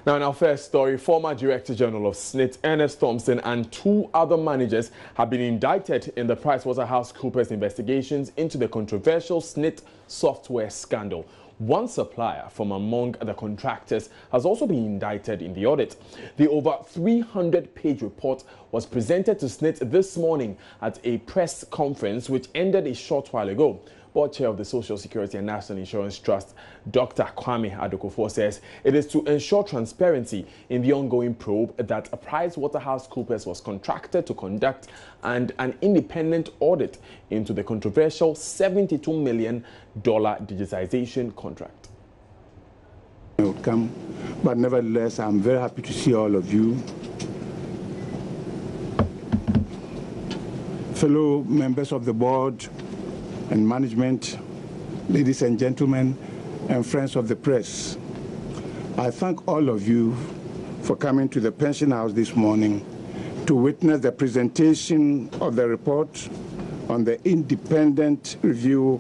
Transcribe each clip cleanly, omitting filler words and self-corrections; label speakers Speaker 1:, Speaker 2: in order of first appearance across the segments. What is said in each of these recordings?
Speaker 1: Now, in our first story, former Director General of SSNIT, Ernest Thompson, and 2 other managers have been indicted in the PricewaterhouseCoopers investigations into the controversial SSNIT software scandal. One supplier from among the contractors has also been indicted in the audit. The over 300-page report was presented to SSNIT this morning at a press conference which ended a short while ago. Board Chair of the Social Security and National Insurance Trust, Dr. Kwame Adokofo, says it is to ensure transparency in the ongoing probe that PricewaterhouseCoopers was contracted to conduct and an independent audit into the controversial $72 million digitization contract.
Speaker 2: But nevertheless, I'm very happy to see all of you. Fellow members of the board and management, ladies and gentlemen, and friends of the press, I thank all of you for coming to the Pension House this morning to witness the presentation of the report on the independent review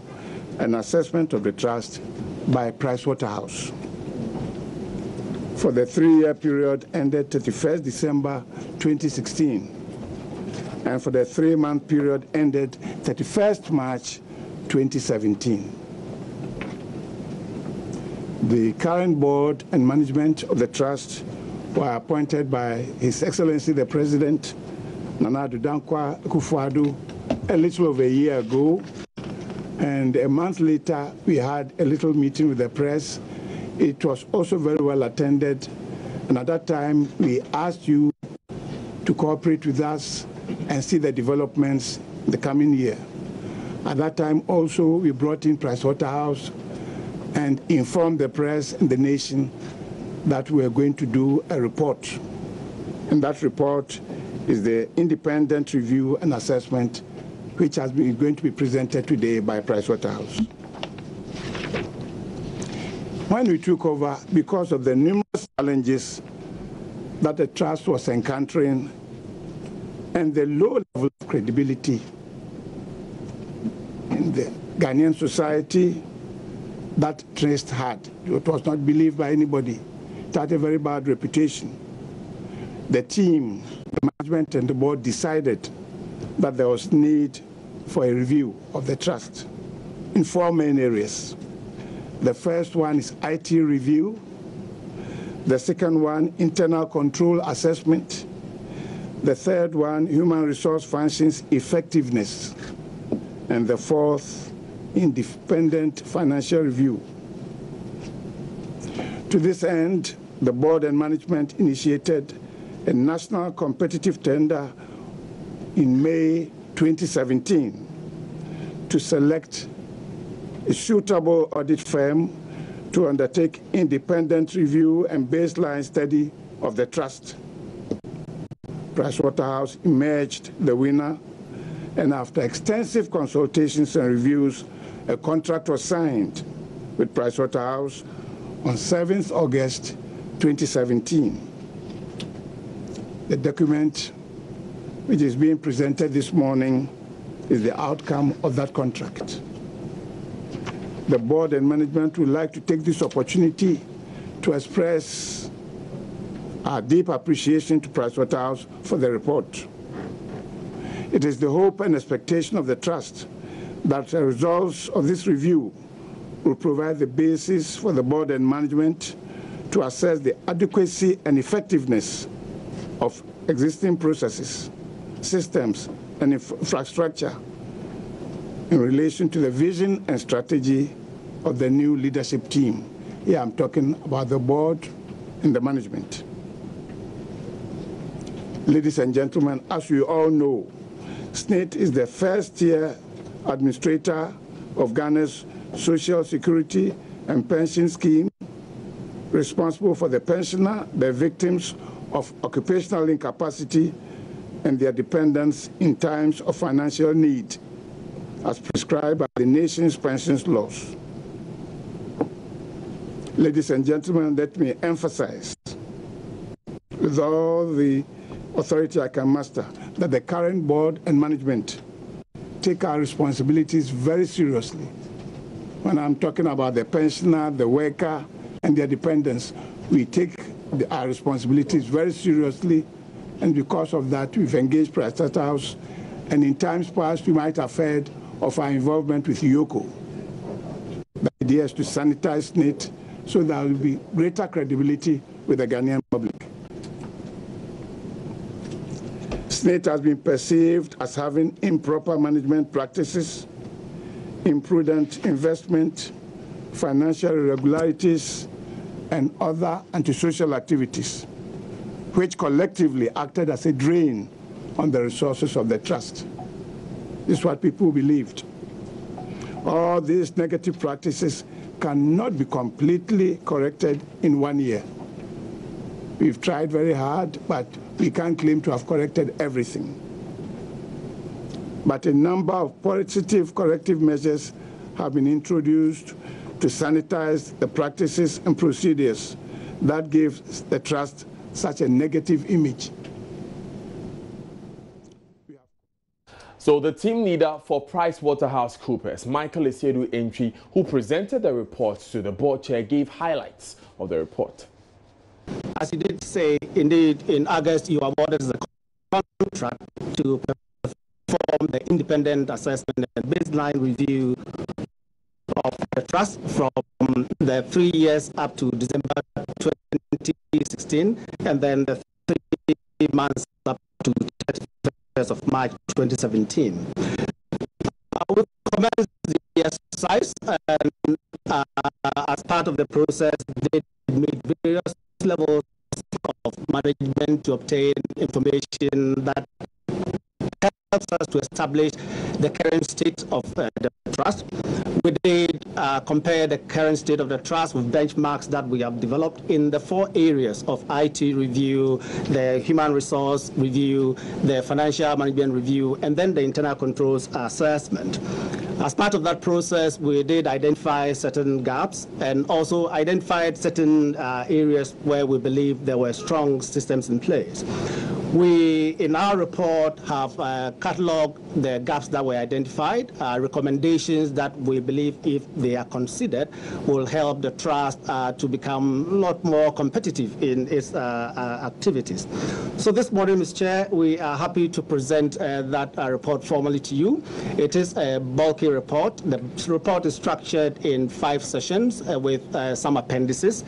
Speaker 2: and assessment of the trust by Pricewaterhouse. For the 3-year period ended 31st December 2016, and for the 3-month period ended 31st March 2017. The current board and management of the trust were appointed by His Excellency the President, Nana Addo Dankwa Akufo-Addo, a little over a year ago, and a month later we had a little meeting with the press. It was also very well attended, and at that time we asked you to cooperate with us and see the developments in the coming year. At that time also we brought in Pricewaterhouse and informed the press and the nation that we are going to do a report. And that report is the independent review and assessment which has been going to be presented today by Pricewaterhouse. When we took over, because of the numerous challenges that the trust was encountering and the low level of credibility in the Ghanaian society that trust had, it was not believed by anybody. It had a very bad reputation. The team, the management and the board decided that there was need for a review of the trust in 4 main areas. The first one is IT review. The second one, internal control assessment. The third one, human resource functions effectiveness. And the fourth, independent financial review. To this end, the board and management initiated a national competitive tender in May 2017 to select a suitable audit firm to undertake independent review and baseline study of the trust. Pricewaterhouse emerged the winner, and after extensive consultations and reviews, a contract was signed with Pricewaterhouse on 7th August 2017. The document which is being presented this morning is the outcome of that contract. The board and management would like to take this opportunity to express our deep appreciation to Pricewaterhouse for the report. It is the hope and expectation of the trust that the results of this review will provide the basis for the board and management to assess the adequacy and effectiveness of existing processes, systems, and infrastructure in relation to the vision and strategy of the new leadership team. Here I'm talking about the board and the management. Ladies and gentlemen, as you all know, SSNIT is the first-tier administrator of Ghana's Social Security and Pension Scheme, responsible for the pensioner, the victims of occupational incapacity, and their dependents in times of financial need, as prescribed by the nation's pensions laws. Ladies and gentlemen, let me emphasize, with all the authority I can muster, that the current board and management take our responsibilities very seriously. When I'm talking about the pensioner, the worker, and their dependents, we take our responsibilities very seriously, and because of that, we've engaged Pricewaterhouse, and in times past, we might have heard of our involvement with Yoko. The idea is to sanitize SNIT so there will be greater credibility with the Ghanaian public. SNIT has been perceived as having improper management practices, imprudent investment, financial irregularities, and other antisocial activities, which collectively acted as a drain on the resources of the trust. This is what people believed. All these negative practices cannot be completely corrected in 1 year. We've tried very hard, but we can't claim to have corrected everything. But a number of positive corrective measures have been introduced to sanitize the practices and procedures that gives the trust such a negative image.
Speaker 1: So the team leader for PricewaterhouseCoopers, Michael Esiedu Entry, who presented the report to the board chair, gave highlights of the report.
Speaker 3: As you did say, indeed, in August, you awarded the contract to perform the independent assessment and baseline review of the trust from the 3 years up to December 2016, and then the 3 months up to 31st of March 2017. We commenced the exercise, and as part of the process, they made various levels of management to obtain information that helps us to establish the current state of the trust. We did compare the current state of the trust with benchmarks that we have developed in the 4 areas of IT review, the human resource review, the financial management review, and then the internal controls assessment. As part of that process, we did identify certain gaps and also identified certain areas where we believe there were strong systems in place. We, in our report, have cataloged the gaps that were identified, recommendations that we believe, if they are considered, will help the trust to become a lot more competitive in its activities. So this morning, Mr. Chair, we are happy to present that report formally to you. It is a bulky report. The report is structured in 5 sessions with some appendices.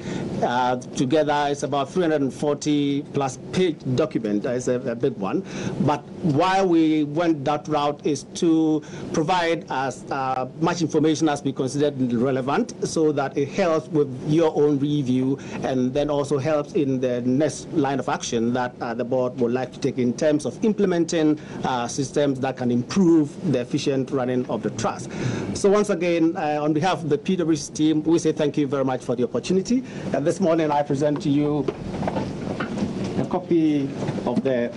Speaker 3: Together, it's about 340 plus page document. It's a big one. But why we went that route is to provide as much information as we consider relevant, so that it helps with your own review, and then also helps in the next line of action that the board would like to take in terms of implementing systems that can improve the efficient running of the trust. So once again, on behalf of the PwC team, we say thank you very much for the opportunity. And this morning I present to you a copy of the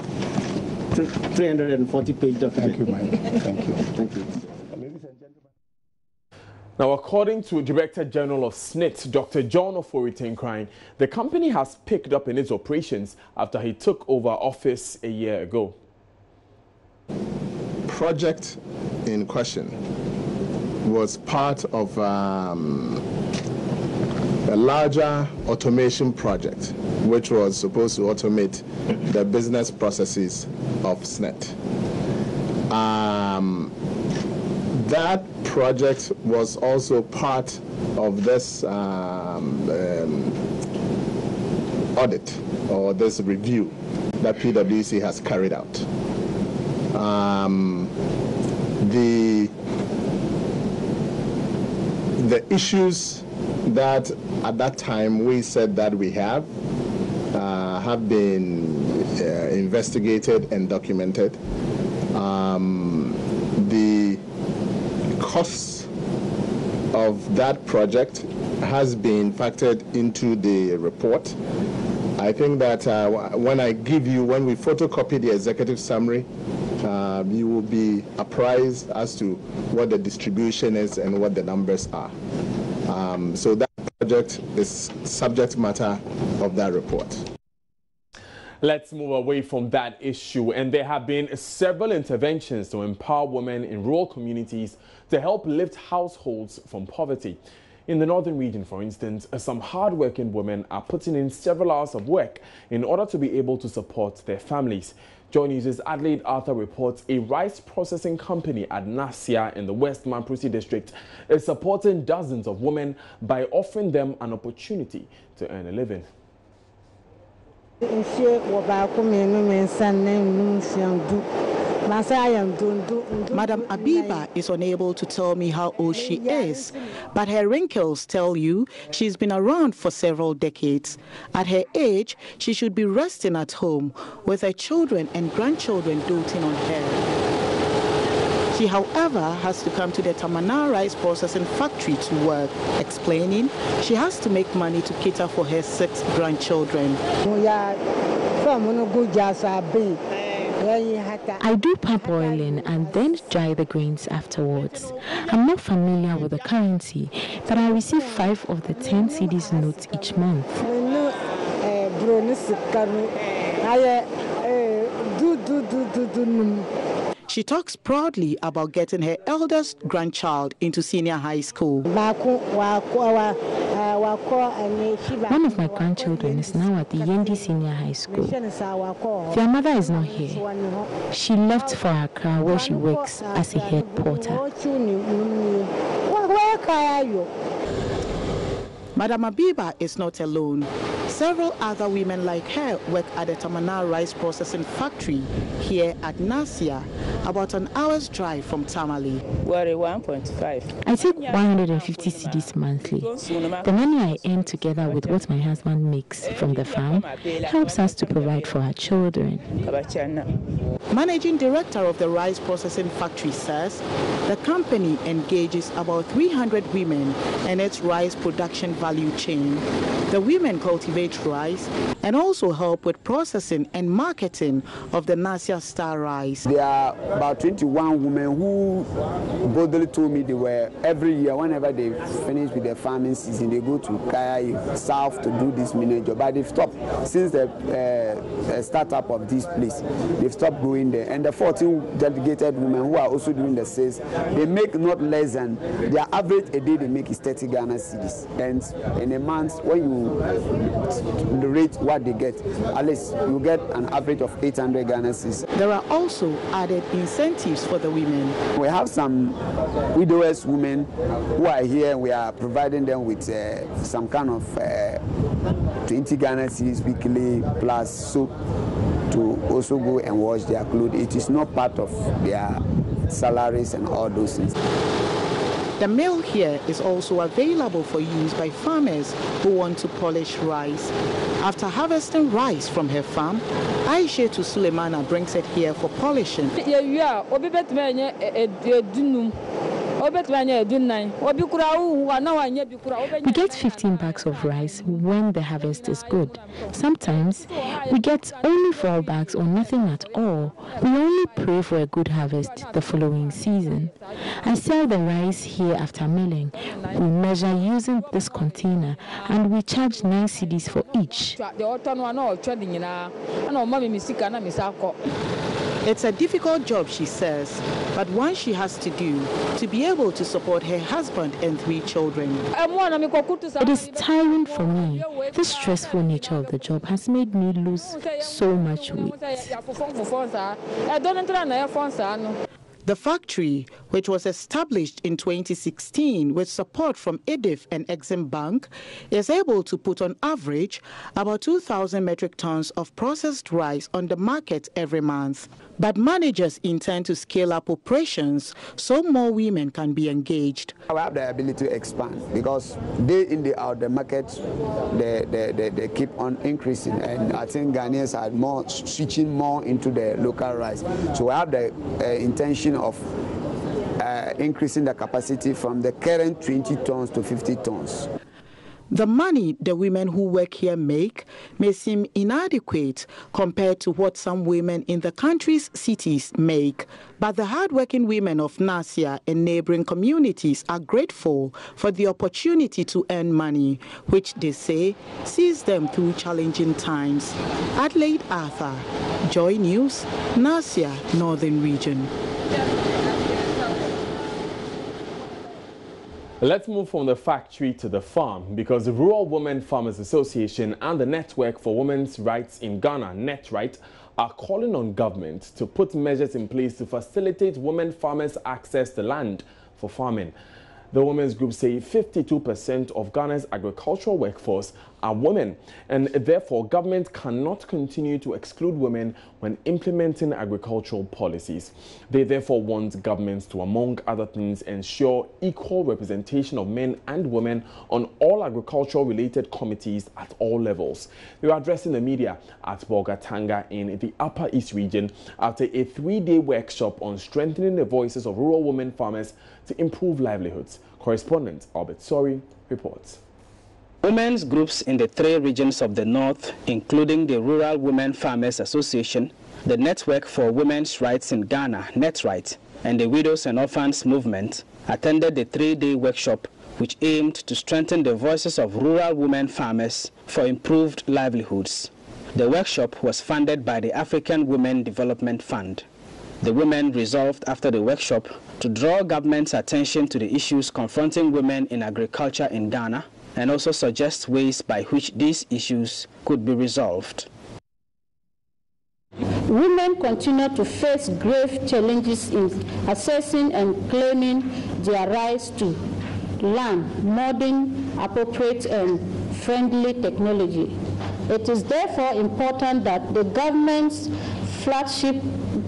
Speaker 3: 340-page document.
Speaker 2: Thank you, Mike. Thank you.
Speaker 3: Thank you.
Speaker 2: Ladies and gentlemen.
Speaker 1: Now, according to Director General of SNIT, Dr. John Ofori-Tenkrine, the company has picked up in its operations after he took over office a year ago.
Speaker 4: Project in question was part of a larger automation project, which was supposed to automate the business processes of SNIT. That project was also part of this audit, or this review that PwC has carried out. The issues that at that time we said that we have been investigated and documented. The costs of that project has been factored into the report. I think that when we photocopy the executive summary, you will be apprised as to what the distribution is and what the numbers are. So that project is subject matter of that report.
Speaker 1: Let's move away from that issue. And there have been several interventions to empower women in rural communities to help lift households from poverty. In the northern region, for instance, some hard-working women are putting in several hours of work in order to be able to support their families. Joy News' Adelaide Arthur reports a rice processing company at Nasia in the West Mamprusi district is supporting dozens of women by offering them an opportunity to earn a living.
Speaker 5: Madam Abiba is unable to tell me how old she is, but her wrinkles tell you she's been around for several decades. At her age, she should be resting at home with her children and grandchildren doting on her. She, however, has to come to the Tamana rice processing factory to work, explaining she has to make money to cater for her 6 grandchildren.
Speaker 6: I do parboiling and then dry the grains afterwards. I'm not familiar with the currency, but I receive 5 of the 10 cedis notes each month.
Speaker 5: She talks proudly about getting her eldest grandchild into senior high school.
Speaker 6: One of my grandchildren is now at the Yendi Senior High School. Their mother is not here. She left for Accra, where she works as a head porter.
Speaker 5: Madam Abiba is not alone. Several other women like her work at the Tamana rice processing factory here at Nasia, about an hour's drive from Tamale.
Speaker 6: I take 150 cedis monthly. The money I earn together with what my husband makes from the farm helps us to provide for our children.
Speaker 5: Managing director of the rice processing factory says the company engages about 300 women in its rice production value chain. The women cultivate rice and also help with processing and marketing of the Nasia Star rice.
Speaker 7: There are about 21 women who boldly told me they were every year, whenever they finish with their farming season, they go to Kaya South to do this mini job. But they've stopped since the startup of this place. They've stopped going there. And the 14 delegated women who are also doing the sales, they make not less than their average a day they make is 30 Ghana cedis. And in a month, when you rate what they get, at least you get an average of 800 Ghana cedis.
Speaker 5: There are also added incentives for the women.
Speaker 7: We have some widowers women who are here. We are providing them with some kind of 20 Ghana cedis weekly plus soap to also go and wash their clothes. It is not part of their salaries and all those things.
Speaker 5: The mill here is also available for use by farmers who want to polish rice. After harvesting rice from her farm, Aisha to Suleimana brings it here for polishing.
Speaker 6: We get 15 bags of rice when the harvest is good. Sometimes we get only 4 bags or nothing at all. We only pray for a good harvest the following season. I sell the rice here after milling. We measure using this container and we charge 9 cedis for each.
Speaker 5: It's a difficult job, she says, but one she has to do to be able to support her husband and 3 children.
Speaker 6: It is tiring for me. The stressful nature of the job has made me lose so much weight.
Speaker 5: The factory, which was established in 2016 with support from EDIF and Exim Bank, is able to put on average about 2,000 metric tons of processed rice on the market every month. But managers intend to scale up operations so more women can be engaged.
Speaker 7: We have the ability to expand because day in, day out, the market, they keep on increasing. And I think Ghanaians are more switching more into the local rice. So we have the intention of increasing the capacity from the current 20 tons to 50 tons.
Speaker 5: The money the women who work here make may seem inadequate compared to what some women in the country's cities make. But the hardworking women of Nasia and neighboring communities are grateful for the opportunity to earn money, which they say sees them through challenging times. Adelaide Arthur, Joy News, Nasia, Northern Region.
Speaker 1: Let's move from the factory to the farm, because the Rural Women Farmers Association and the Network for Women's Rights in Ghana, NetRight, are calling on government to put measures in place to facilitate women farmers' access to land for farming. The women's group say 52% of Ghana's agricultural workforce are women, and therefore government cannot continue to exclude women when implementing agricultural policies. They therefore want governments to, among other things, ensure equal representation of men and women on all agricultural-related committees at all levels. They were addressing the media at Bolgatanga in the Upper East region after a 3-day workshop on strengthening the voices of rural women farmers to improve livelihoods. Correspondent Albert Sori reports.
Speaker 8: Women's groups in the 3 regions of the north, including the Rural Women Farmers Association, the Network for Women's Rights in Ghana, NetRight, and the Widows and Orphans Movement, attended the 3-day workshop which aimed to strengthen the voices of rural women farmers for improved livelihoods. The workshop was funded by the African Women Development Fund. The women resolved after the workshop to draw government's attention to the issues confronting women in agriculture in Ghana, and also suggest ways by which these issues could be resolved.
Speaker 9: Women continue to face grave challenges in assessing and claiming their rights to land, modern, appropriate and friendly technology. It is therefore important that the government's flagship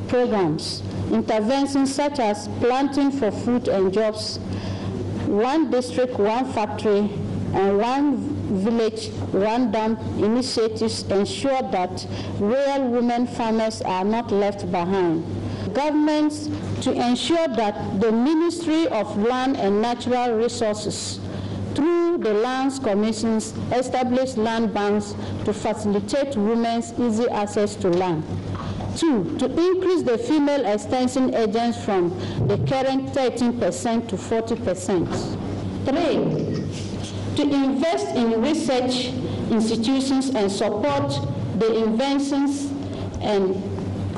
Speaker 9: programs, interventions such as Planting for Food and Jobs, One District, One Factory, and One Village, One Dam initiatives ensure that rural women farmers are not left behind. Governments to ensure that the Ministry of Land and Natural Resources, through the Lands Commissions, establish land banks to facilitate women's easy access to land. 2, to increase the female extension agents from the current 13% to 40%. 3, to invest in research institutions and support the inventions and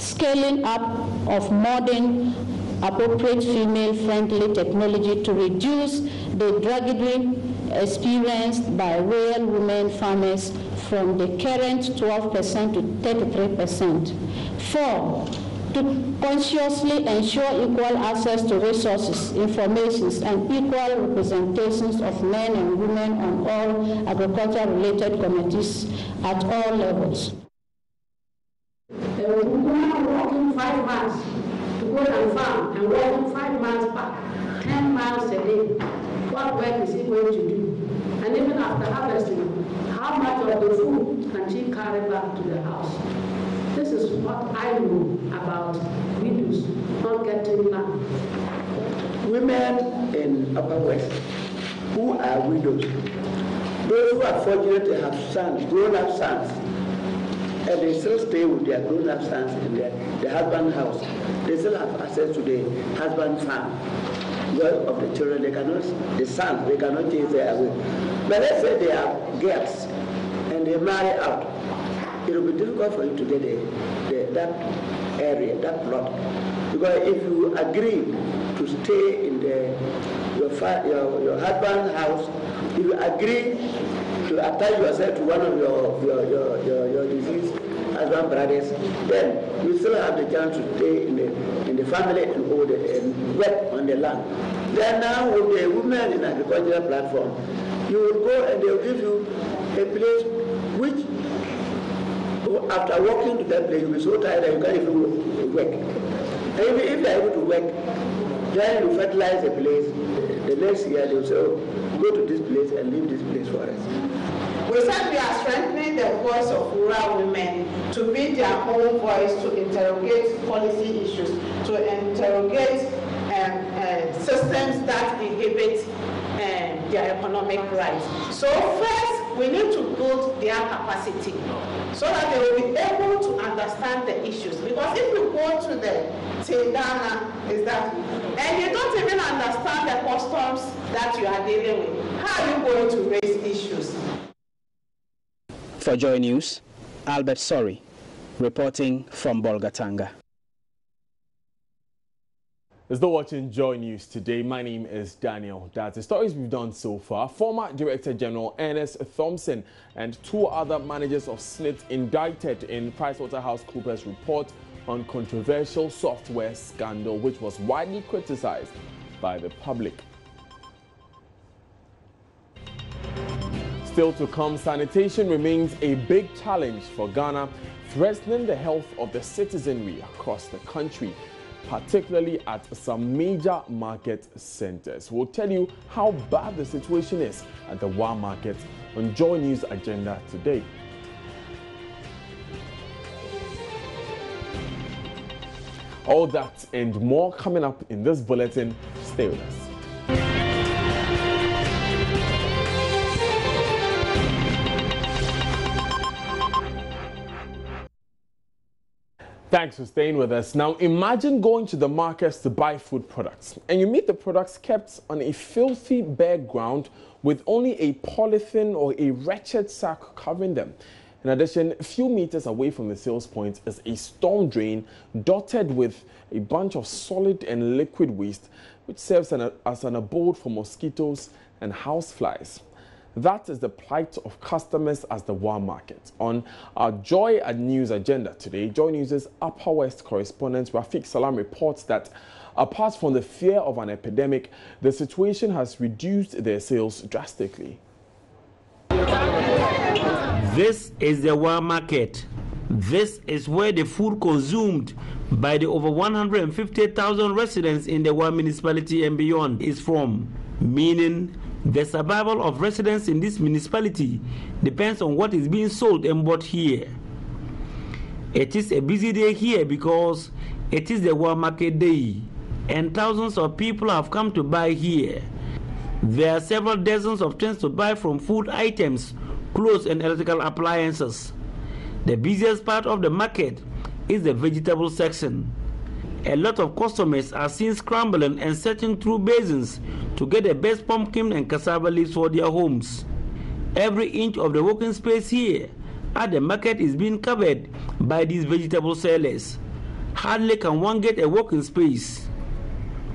Speaker 9: scaling up of modern, appropriate female-friendly technology to reduce the drudgery experienced by rural women farmers from the current 12% to 33%. 4, to consciously ensure equal access to resources, informations, and equal representations of men and women on all agriculture-related committees at all levels.
Speaker 10: A woman walking 5 miles to go and farm and walking 5 miles back, 10 miles a day. What work is he going to do? And even after harvesting, how much of the food can she carry back to the house? This is what I know about widows not getting land.
Speaker 11: Women in Upper West who are widows, those who are fortunate to have sons, grown-up sons, and they still stay with their grown-up sons in the husband's house, they still have access to the husband's farm. Well, of the children, they cannot, the sons, they cannot change their way. But let's say they are girls and they marry out. It will be difficult for you to get that area, that plot. Because if you agree to stay in your husband's house, if you agree to attach yourself to one of your deceased husband brothers, then you still have the chance to stay in the family and work on the land. Then now with the women in agricultural platform, you will go and they will give you a place which, after walking to that place, you'll be so tired that you can't even work. And if you are able to work, then you fertilize the place. The next year they will say, oh, go to this place and leave this place for us.
Speaker 12: We said we are strengthening the voice of rural women to be their own voice, to interrogate policy issues, to interrogate systems that inhibit their economic rights. So first, we need to build their capacity so that they will be able to understand the issues. Because if you go to the Tindana, is that, and you don't even understand the customs that you are dealing with, how are you going to raise issues?
Speaker 8: For Joy News, Albert Sori, reporting from Bolgatanga.
Speaker 1: Still watching Joy News today. My name is Daniel. That's the stories we've done so far. Former Director General Ernest Thompson and 2 other managers of SNIT indicted in PricewaterhouseCoopers report on controversial software scandal, which was widely criticized by the public. Still to come, sanitation remains a big challenge for Ghana, threatening the health of the citizenry across the country, particularly at some major market centers. We'll tell you how bad the situation is at the WA market on Joy News Agenda today. All that and more coming up in this bulletin. Stay with us. Thanks for staying with us. Now, imagine going to the markets to buy food products and you meet the products kept on a filthy bare ground with only a polythene or a wretched sack covering them. In addition, a few meters away from the sales point is a storm drain dotted with a bunch of solid and liquid waste, which serves as an abode for mosquitoes and houseflies. That is the plight of customers at the WA market. On our Joy News Agenda today, Joy News' Upper West correspondent Rafiq Salam reports that apart from the fear of an epidemic, the situation has reduced their sales drastically.
Speaker 13: This is the WA market. This is where the food consumed by the over 150,000 residents in the WA municipality and beyond is from, meaning the survival of residents in this municipality depends on what is being sold and bought here. It is a busy day here because it is the WA market day and thousands of people have come to buy here. There are several dozens of things to buy, from food items, clothes and electrical appliances. The busiest part of the market is the vegetable section. A lot of customers are seen scrambling and searching through basins to get the best pumpkin and cassava leaves for their homes. Every inch of the working space here at the market is being covered by these vegetable sellers. Hardly can one get a working space.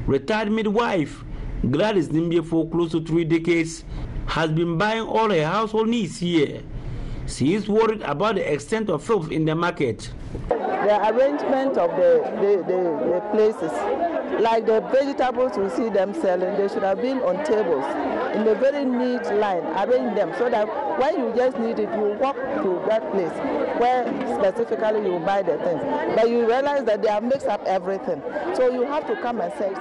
Speaker 13: Retired midwife Gladys Nimbie, for close to 3 decades, has been buying all her household needs here. She is worried about the extent of filth in the market.
Speaker 14: The arrangement of the places, like the vegetables you see them selling, they should have been on tables in a very neat line, arrange them so that when you just need it, you walk to that place where specifically you buy the things. But you realize that they have mixed up everything. So you have to come and search,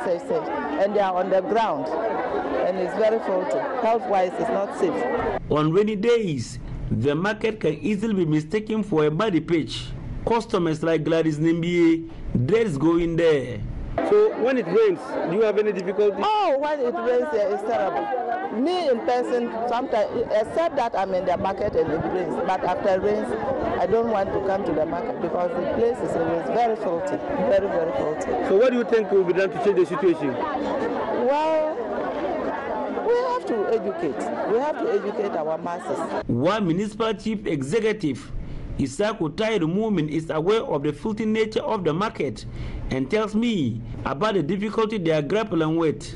Speaker 14: and they are on the ground. And it's very faulty. Health-wise, it's not safe.
Speaker 13: On rainy days, the market can easily be mistaken for a muddy pitch. Customers like Gladys Nimbie, dreads go in there.
Speaker 15: So when it rains, do you have any difficulty?
Speaker 14: Oh, when it rains, it's terrible. Me in person, sometimes, except that I'm in the market and it rains, but after it rains, I don't want to come to the market because the place is very filthy, very, very filthy.
Speaker 15: So what do you think will be done to change the situation?
Speaker 14: Well, we have to educate. We have to educate our masses.
Speaker 13: One municipal chief executive, Isaku Tai Mumin, is aware of the filthy nature of the market and tells me about the difficulty they are grappling with.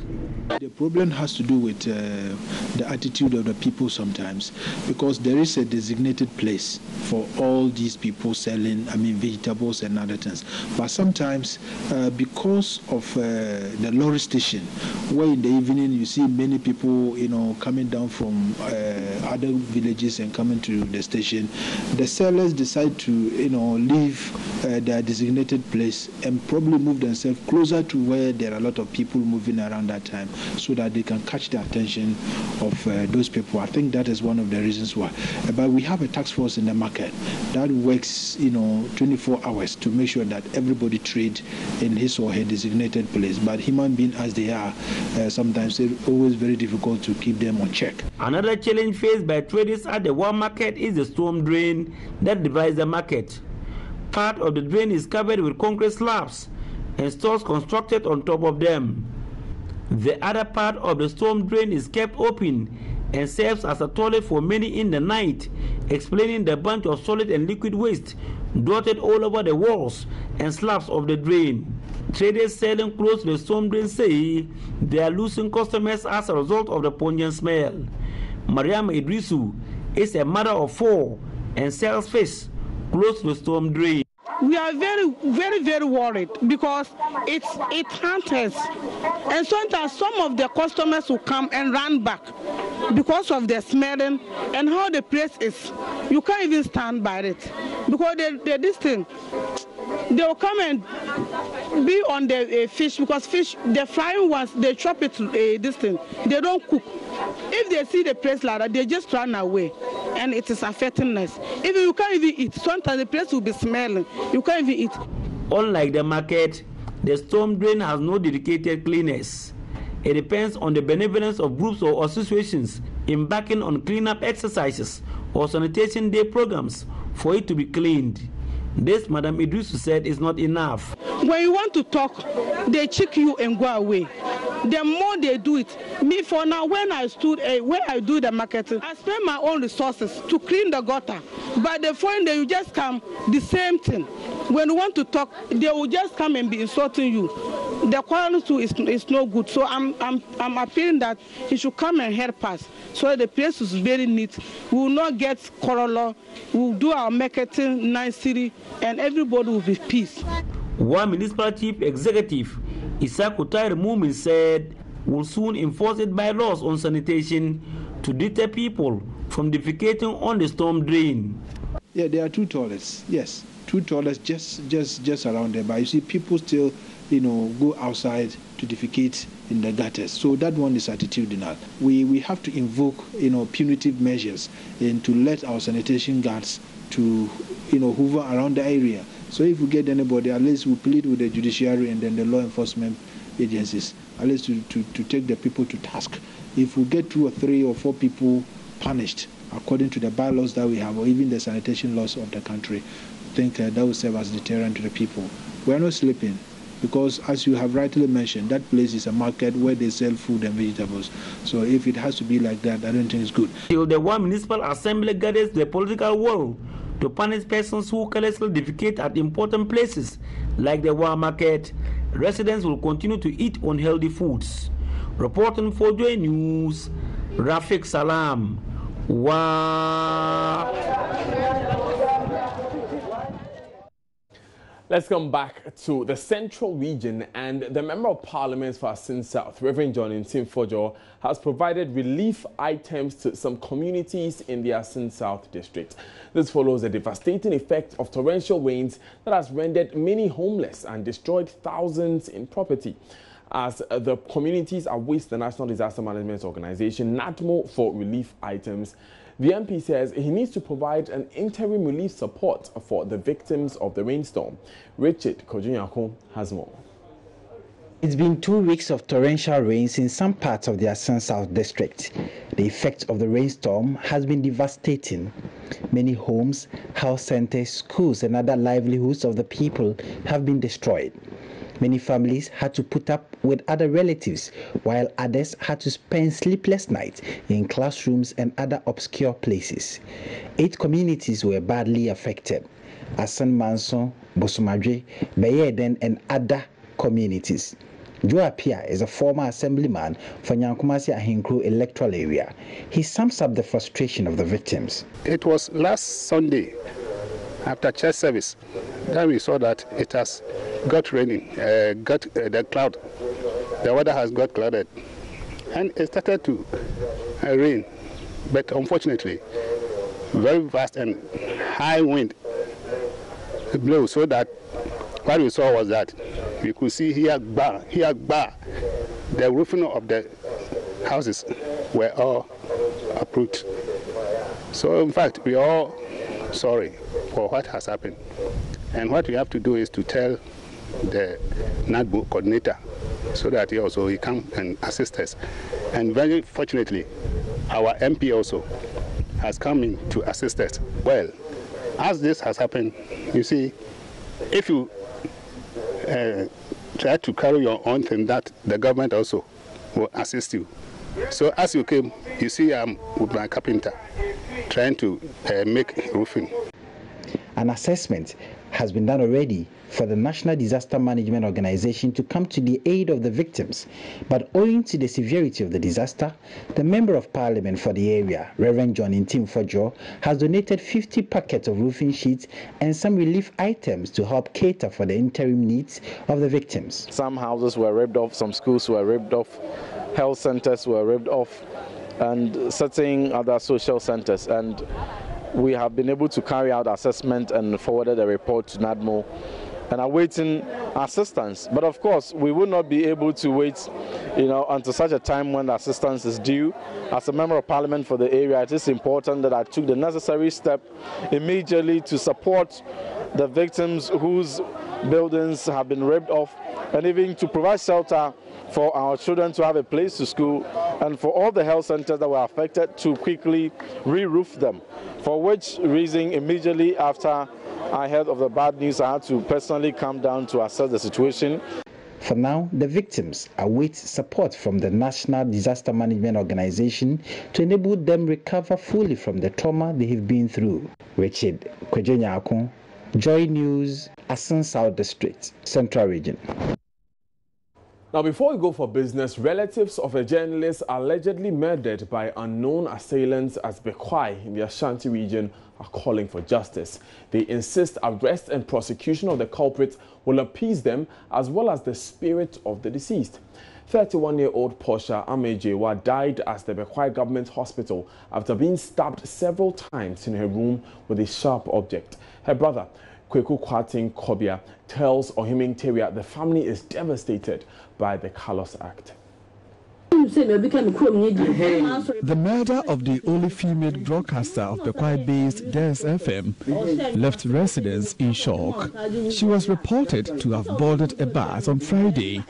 Speaker 16: The problem has to do with the attitude of the people sometimes, because there is a designated place for all these people selling, vegetables and other things. But sometimes, because of the lorry station, where in the evening you see many people, coming down from other villages and coming to the station, the sellers decide to, leave their designated place and probably move themselves closer to where there are a lot of people moving around that time, so that they can catch the attention of those people. I think that is one of the reasons why. But we have a task force in the market that works, 24 hours to make sure that everybody trades in his or her designated place. But human beings as they are, sometimes it's always very difficult to keep them on check.
Speaker 13: Another challenge faced by traders at the WA market is the storm drain that divides the market. Part of the drain is covered with concrete slabs and stores constructed on top of them. The other part of the storm drain is kept open and serves as a toilet for many in the night, explaining the bunch of solid and liquid waste dotted all over the walls and slabs of the drain. Traders selling close to the storm drain say they are losing customers as a result of the pungent smell. Mariam Idrisu is a mother of 4 and sells fish close to the storm drain.
Speaker 17: We are very worried because it haunts us, and sometimes some of the customers will come and run back because of the smelling and how the place is. You can't even stand by it because this thing, they will come and be on the fish, because fish, the frying ones, they chop it this thing, they don't cook. If they see the place like that, they just run away, and it is affecting us. Even you can't even eat. Sometimes the place will be smelling. You can't even eat.
Speaker 13: Unlike the market, the storm drain has no dedicated cleaners. It depends on the benevolence of groups or associations embarking on cleanup exercises or sanitation day programs for it to be cleaned. This, Madam Idrisu said, is not enough.
Speaker 17: When you want to talk, they check you and go away. The more they do it, me for now, when I stood where I do the marketing, I spend my own resources to clean the gutter. But the foreign day, you just come, the same thing. When you want to talk, they will just come and be insulting you. The quality is no good. So I'm appealing that he should come and help us. So the place is very neat. We will not get quarrel. We will do our marketing nicely, and everybody will be peace.
Speaker 13: One municipal chief executive, Isaac Otaire Mumin, said will soon enforce it by laws on sanitation to deter people from defecating on the storm drain.
Speaker 16: Yeah, there are 2 toilets. Yes, 2 toilets just around there. But you see, people still, go outside to defecate in the gutters. So that one is attitudinal. We have to invoke, punitive measures and to let our sanitation guards to, hover around the area. So if we get anybody, at least we plead with the judiciary and then the law enforcement agencies, at least to take the people to task. If we get 2 or 3 or 4 people punished according to the bylaws that we have, or even the sanitation laws of the country, I think that will serve as a deterrent to the people. We are not sleeping, because as you have rightly mentioned, that place is a market where they sell food and vegetables. So if it has to be like that, I don't think it's good.
Speaker 13: Till the one municipal assembly gathers the political will to punish persons who carelessly defecate at important places like the War Market, residents will continue to eat unhealthy foods. Reporting for Joy News, Rafiq Salam. Wow.
Speaker 1: Let's come back to the Central Region, and the Member of Parliament for Asin South, Reverend John Ntimfojo, has provided relief items to some communities in the Asin South district. This follows the devastating effect of torrential rains that has rendered many homeless and destroyed thousands in property. As the communities await the National Disaster Management Organization, NADMO, for relief items, the MP says he needs to provide an interim relief support for the victims of the rainstorm. Richard Kojunyako has more.
Speaker 18: It's been 2 weeks of torrential rains in some parts of the Asin South district. The effect of the rainstorm has been devastating. Many homes, health centers, schools and other livelihoods of the people have been destroyed. Many families had to put up with other relatives, while others had to spend sleepless nights in classrooms and other obscure places. 8 communities were badly affected: Asan Manson, Bosumadwe, Bayeden and other communities. Joe Apia is a former assemblyman for Nyankumasi Ahinkru electoral area. He sums up the frustration of the victims.
Speaker 19: It was last Sunday after church service that we saw that it has got raining, the cloud. The weather has got clouded, and it started to rain. But unfortunately, very vast and high wind blew, so that what we saw was that we could see here, the roofing of the houses were all uprooted. So in fact, we are all sorry for what has happened. And what we have to do is to tell the NADBO coordinator so that he come and assist us. And very fortunately, our MP also has come in to assist us. Well, as this has happened, you see, if you try to carry your own thing, that the government also will assist you. So as you came, You see, I'm with my carpenter trying to make roofing.
Speaker 18: An assessment has been done already for the National Disaster Management Organization to come to the aid of the victims. But owing to the severity of the disaster, the Member of Parliament for the area, Reverend John Intim Fojo, has donated 50 packets of roofing sheets and some relief items to help cater for the interim needs of the victims.
Speaker 20: Some houses were ripped off, some schools were ripped off, health centers were ripped off, and certain other social centers. And we have been able to carry out assessment and forwarded a report to NADMO and are waiting assistance. But of course, we will not be able to wait, until such a time when the assistance is due. As a Member of Parliament for the area, it is important that I took the necessary step immediately to support the victims whose buildings have been ripped off, and even to provide shelter for our children to have a place to school, and for all the health centers that were affected to quickly re-roof them. For which reason, immediately after I heard of the bad news, I had to personally come down to assess the situation.
Speaker 18: For now, the victims await support from the National Disaster Management Organization to enable them recover fully from the trauma they have been through. Richard Kwejonyako, Joy News, Asan South District, Central Region.
Speaker 1: Now, before we go for business, relatives of a journalist allegedly murdered by unknown assailants at Bekwai in the Ashanti region are calling for justice. They insist arrest and prosecution of the culprits will appease them as well as the spirit of the deceased. 31-year-old Portia Amejewa died at the Bekwai Government Hospital after being stabbed several times in her room with a sharp object. Her brother, Kweku Kwatin Kobia, tells Ohiming Teria the family is devastated by the callous act.
Speaker 21: The murder of the only female broadcaster of Bekwai-based DES FM left residents in shock. She was reported to have boarded a bus on Friday,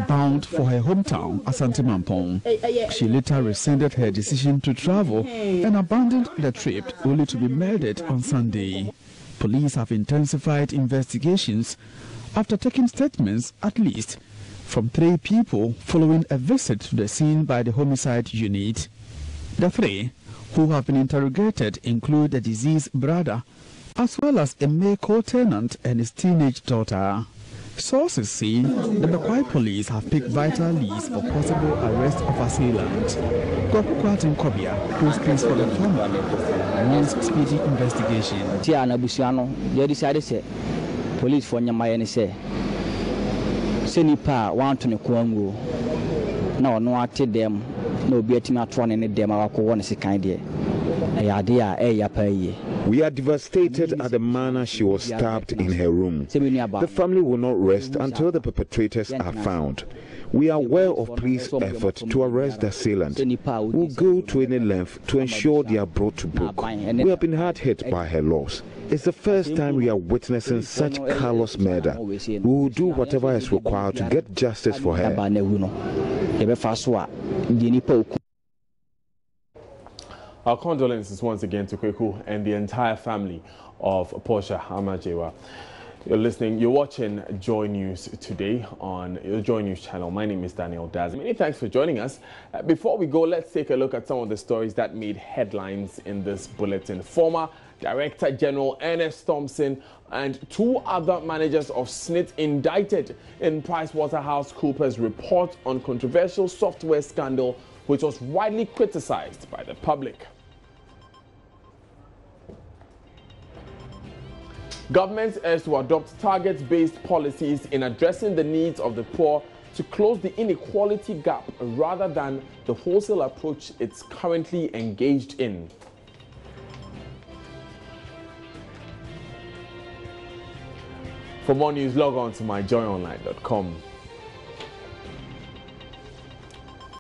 Speaker 21: bound for her hometown, Asante Mampong. She later rescinded her decision to travel and abandoned the trip, only to be murdered on Sunday. Police have intensified investigations after taking statements at least from 3 people following a visit to the scene by the homicide unit. The 3 who have been interrogated include the deceased brother as well as a male co-tenant and his teenage daughter. Sources say the Bekwai police have picked vital leads for possible arrest of assailants. Kweku Kwatin Kobia, who speaks for the family, wants speedy investigation.
Speaker 22: Police for Nyamayan say, Senipa want to Kwangu. No, no, I tell them, no, be a team at one in them. I want to see kind of
Speaker 23: We are devastated at the manner she was stabbed in her room. The family will not rest until the perpetrators are found. We are aware of police effort to arrest the assailant. We'll go to any length to ensure they are brought to book. We have been hard hit by her loss. It's the first time we are witnessing such callous murder. We will do whatever is required to get justice for her.
Speaker 1: Our condolences once again to Kweku and the entire family of Portia Amajewa. You're watching Joy News today on the Joy News channel. My name is Daniel Daz. Many thanks for joining us. Before we go, let's take a look at some of the stories that made headlines in this bulletin. Former Director General Ernest Thompson and 2 other managers of SNIT indicted in PricewaterhouseCoopers report on controversial software scandal, which was widely criticized by the public. Government is to adopt target-based policies in addressing the needs of the poor to close the inequality gap rather than the wholesale approach it's currently engaged in. For more news, log on to myjoyonline.com.